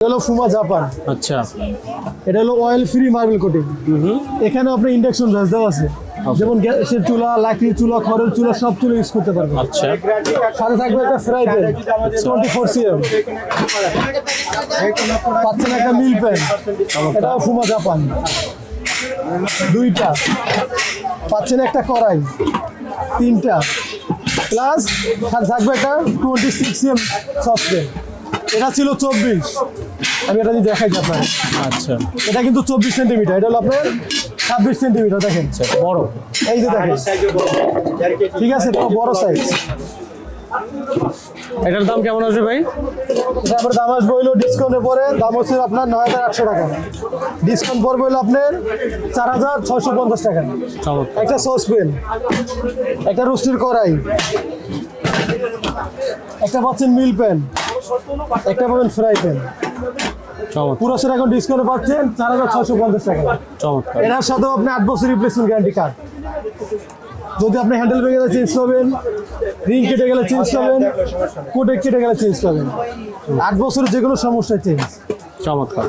হলো ফুমা জাপান। আচ্ছা, এটা হলো অয়েল ফ্রি মার্বেল কোটিং। এখানে আপনার ইন্ডাকশন গ্যাস দেওয়া আছে, যেমন গ্যাসের চুলা, লাকড়ির চুলা, খড়ের চুলা, সব চুলা ইউজ করতে পারবেন। আচ্ছা, সাথে থাকবে একটা ফ্রাই প্যান 24 cm, পাচ্ছেন একটা মিল প্যান, এটাও ফুমা জাপান। দুইটা পাচ্ছেন, একটা কড়াই, তিনটা, প্লাস সাথে থাকবে একটা 26 cm সসপ্যান। এটা ছিল 24, আমি এটা যদি দেখাই আপনার, আচ্ছা, এটা কিন্তু 24 সেন্টিমিটার, এটা হলো আপনার 26 সেন্টিমিটার। দেখেন বড়, এই যে দেখেন, ঠিক আছে, তো বড় সাইজ। এটার দাম কেমন আসবে ভাই? এটা আপনার দাম আসবে হইলো ডিসকাউন্টের পরে দাম হচ্ছে আপনার 9,800 টাকা। ডিসকাউন্ট পড়বে হইলো আপনার 4,650 টাকা। চমৎকার, একটা সসপ্যান, একটা রোস্টের কড়াই, একটা পাচ্ছেন মিল প্যান, একটা পাবেন ফ্রাই প্যান। চমৎকার, পুরো সেটা এখন ডিসকাউন্টে পাচ্ছেন 4,650 টাকা। চমৎকার। এটার সাথেও আপনি 8 বছর রিপ্লেসমেন্ট গ্যারান্টি কার্ড। যদি আপনি হ্যান্ডেল ভেঙে গেলে চেঞ্জ পাবেন, রিং কেটে গেলে চেঞ্জ পাবেন, কোডে কেটে গেলে চেঞ্জ পাবেন। 8 বছরের যে কোনো সমস্যায় চেঞ্জ। চমৎকার।